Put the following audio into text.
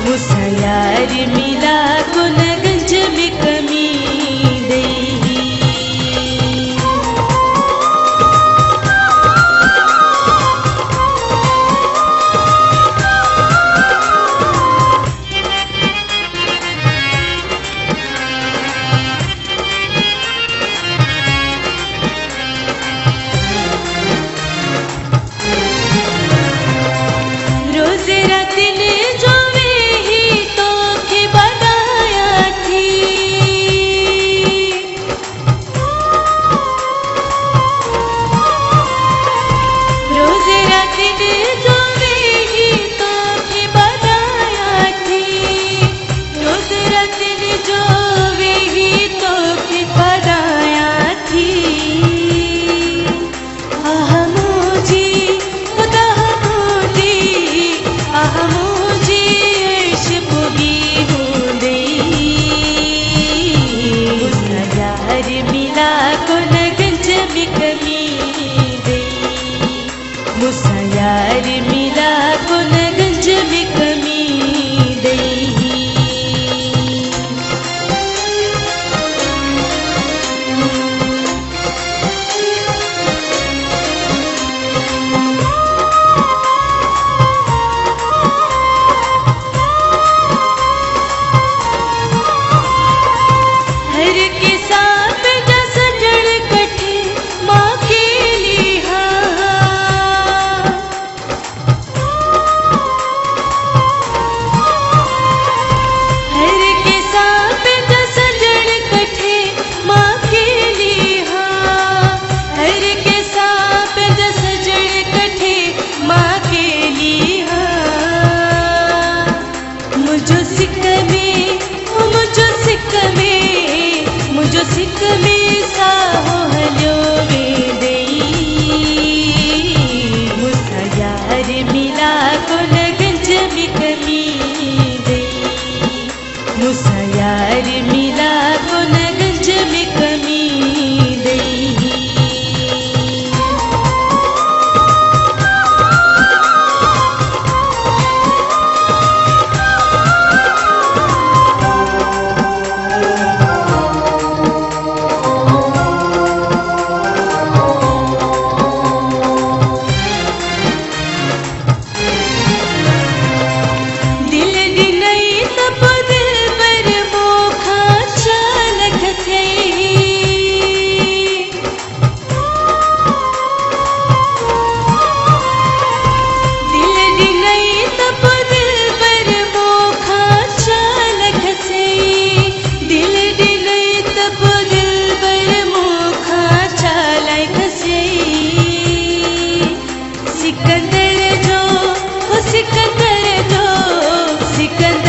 मुसयार मिला गुनगंज में कमी दई। रोजे रात ने जो वे ही तो के बनाया थी। रोजे रात ने जो वे ही तो के बनाया थी। रोजे रात ने जो वे ही तो के बनाया थी। आह मुझे खुदा मुझे आह मुझे इश्क भी हो गई। मुसयार मिला गुनगंज में कमी दई। मुसयार मिला गुनगंज में कमी दई। हर के साथ जैसा जड़ कठे माँ के लिहा। हर के साथ जैसा जड़ कठे माँ के लिहा। हर के साथ जैसा जड़ कठे माँ के लिहा। मुझो सिक में मुझो सिक में साहो हलो में दई। मुसयार मिला गुनगंज में कमी दई। मुसयार मिला गुनगंज में कमी दई। दिल दिनई तब दिल पर मोखा चालक थे। दिल दिनई तब दिल पर मोखा चालक थे। दिल दिनई तब दिल पर मोखा चालक थे। सिकंदर जो सिकंदर जो सिकंदर